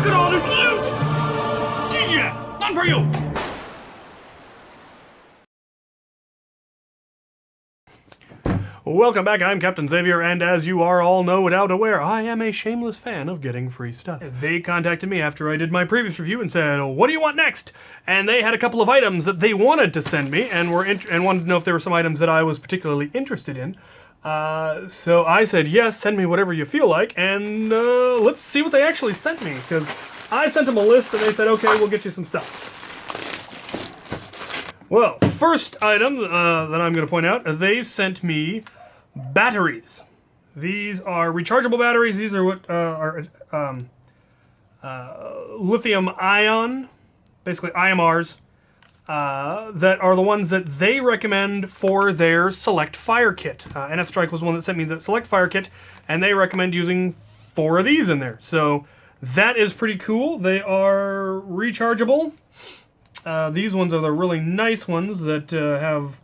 Look at all this loot! DJ, none for you! Welcome back, I'm Captain Xavier, and as you are all no doubt aware, I am a shameless fan of getting free stuff. They contacted me after I did my previous review and said, what do you want next? And they had a couple of items that they wanted to send me, and wanted to know if there were some items that I was particularly interested in. So I said, yes, send me whatever you feel like, and let's see what they actually sent me, because I sent them a list, and they said, okay, we'll get you some stuff. Well, first item that I'm going to point out, they sent me batteries. These are rechargeable batteries. These are what are lithium ion, basically IMRs, that are the ones that they recommend for their Select Fire Kit. NF Strike was the one that sent me the Select Fire Kit, and they recommend using 4 of these in there. So that is pretty cool. They are rechargeable. These ones are the really nice ones that have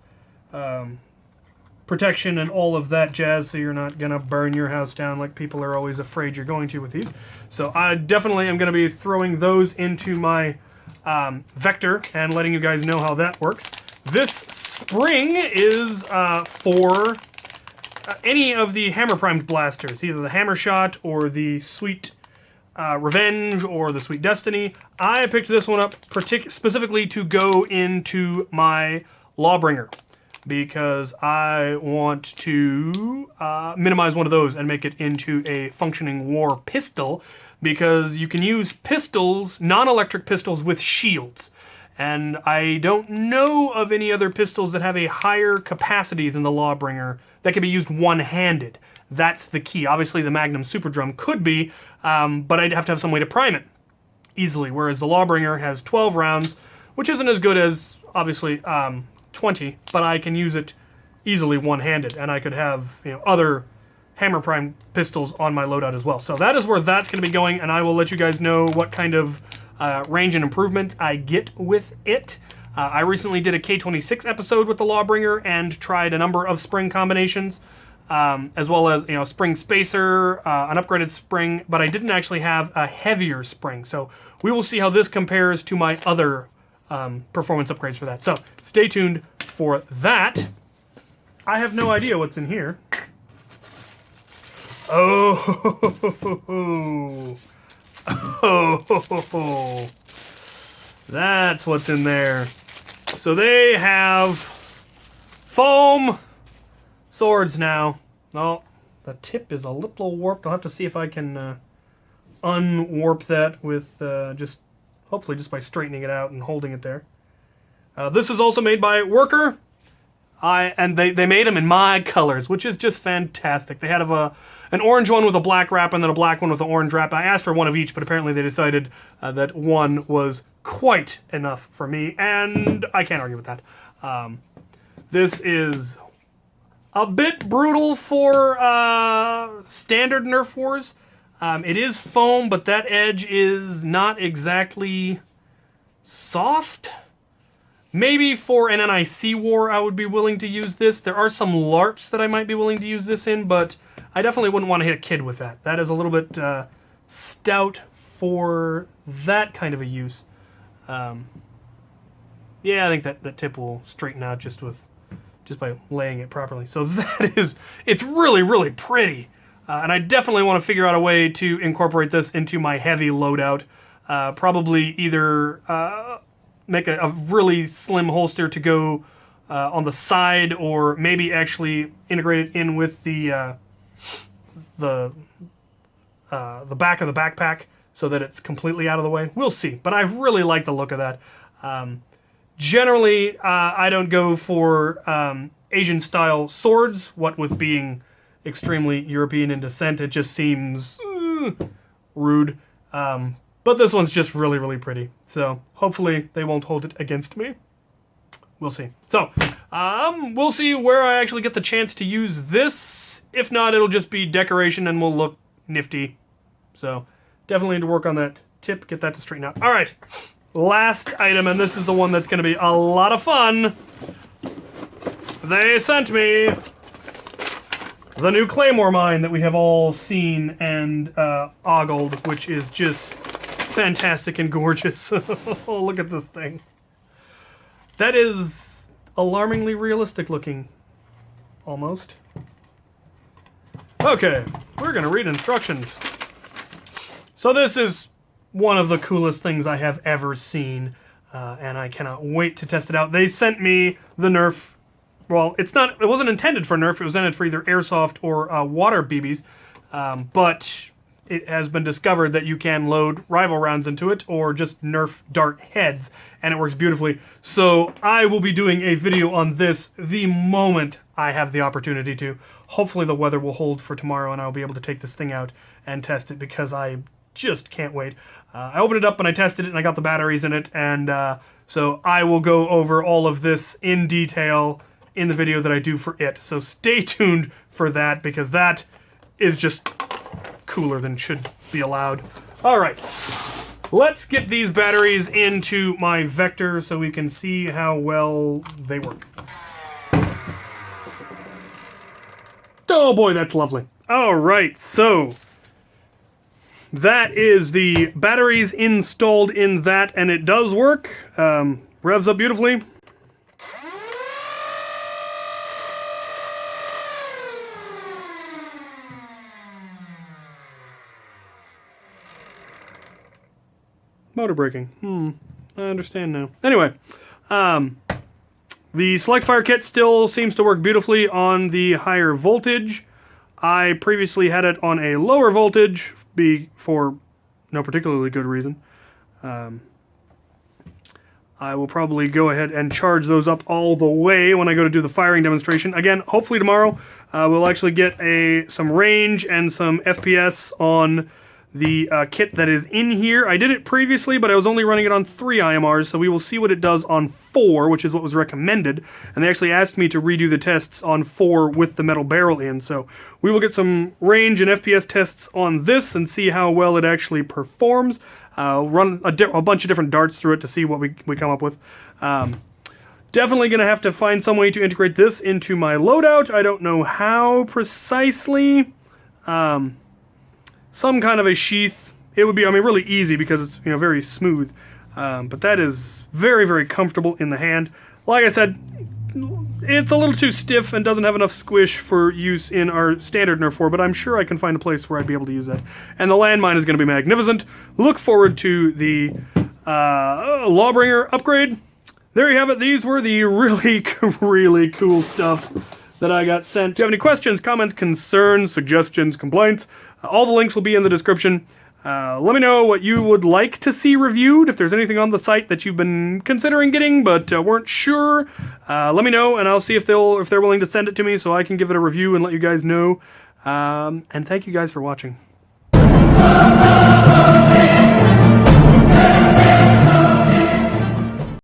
protection and all of that jazz, so you're not going to burn your house down like people are always afraid you're going to with these. So I definitely am going to be throwing those into my vector and letting you guys know how that works. This spring is for any of the hammer-primed blasters, either the Hammer Shot or the Sweet Revenge or the Sweet Destiny. I picked this one up specifically to go into my Lawbringer because I want to minimize one of those and make it into a functioning war pistol, because you can use pistols, non-electric pistols, with shields. And I don't know of any other pistols that have a higher capacity than the Lawbringer that can be used one-handed. That's the key. Obviously, the Magnum Super Drum could be, but I'd have to have some way to prime it easily, whereas the Lawbringer has 12 rounds, which isn't as good as, obviously, 20, but I can use it easily one-handed, and I could have, other hammer prime pistols on my loadout as well. So that is where that's going to be going, and I will let you guys know what kind of range and improvement I get with it. I recently did a K26 episode with the Lawbringer and tried a number of spring combinations, as well as spring spacer, an upgraded spring, but I didn't actually have a heavier spring. So we will see how this compares to my other performance upgrades for that. So stay tuned for that. I have no idea what's in here. Oh, that's what's in there. So they have foam swords now. Oh, the tip is a little warped. I'll have to see if I can unwarp that with hopefully just by straightening it out and holding it there. This is also made by Worker. And they made them in my colors, which is just fantastic. They had an orange one with a black wrap and then a black one with an orange wrap. I asked for one of each, but apparently they decided that one was quite enough for me, and I can't argue with that. This is a bit brutal for standard Nerf wars. It is foam, but that edge is not exactly soft. Maybe for an NIC war I would be willing to use this. There are some LARPs that I might be willing to use this in, but I definitely wouldn't want to hit a kid with that. That is a little bit stout for that kind of a use. Yeah, I think that tip will straighten out just by laying it properly. So it's really, really pretty. And I definitely want to figure out a way to incorporate this into my heavy loadout. Probably either make a really slim holster to go on the side, or maybe actually integrate it in with the back of the backpack so that it's completely out of the way. We'll see, but I really like the look of that. Generally, I don't go for Asian-style swords, what with being extremely European in descent. It just seems rude. But this one's just really, really pretty. So hopefully they won't hold it against me. We'll see. So we'll see where I actually get the chance to use this. If not, it'll just be decoration and will look nifty. So definitely need to work on that tip, get that to straighten out. All right, last item, and this is the one that's going to be a lot of fun. They sent me the new Claymore mine that we have all seen and ogled, which is just fantastic and gorgeous. Oh, look at this thing. That is alarmingly realistic looking. Almost. Okay, we're going to read instructions. So this is one of the coolest things I have ever seen, and I cannot wait to test it out. They sent me the Nerf. Well, it wasn't intended for Nerf. It was intended for either airsoft or water BBs, but it has been discovered that you can load rival rounds into it or just Nerf dart heads, and it works beautifully. So I will be doing a video on this the moment I have the opportunity to. Hopefully the weather will hold for tomorrow and I'll be able to take this thing out and test it because I just can't wait. I opened it up and I tested it and I got the batteries in it, and so I will go over all of this in detail in the video that I do for it. So stay tuned for that because that is just cooler than should be allowed. All right, let's get these batteries into my Vector so we can see how well they work. Oh boy, that's lovely. All right, so that is the batteries installed in that, and it does work. Revs up beautifully. Motor braking. I understand now. Anyway, the Select Fire kit still seems to work beautifully on the higher voltage. I previously had it on a lower voltage for no particularly good reason. I will probably go ahead and charge those up all the way when I go to do the firing demonstration. Again, hopefully tomorrow we'll actually get some range and some FPS on the kit that is in here. I did it previously, but I was only running it on 3 IMRs, so we will see what it does on 4, which is what was recommended. And they actually asked me to redo the tests on 4 with the metal barrel in, so we will get some range and FPS tests on this and see how well it actually performs. Run a bunch of different darts through it to see what we come up with. Definitely going to have to find some way to integrate this into my loadout. I don't know how precisely. Some kind of a sheath. It would be, really easy because it's, very smooth. But that is very, very comfortable in the hand. Like I said, it's a little too stiff and doesn't have enough squish for use in our standard Nerf 4, but I'm sure I can find a place where I'd be able to use that. And the landmine is going to be magnificent. Look forward to the Lawbringer upgrade. There you have it. These were the really, really cool stuff that I got sent. If you have any questions, comments, concerns, suggestions, complaints, all the links will be in the description. Let me know what you would like to see reviewed. If there's anything on the site that you've been considering getting but weren't sure, let me know and I'll see if they're willing to send it to me so I can give it a review and let you guys know. And thank you guys for watching.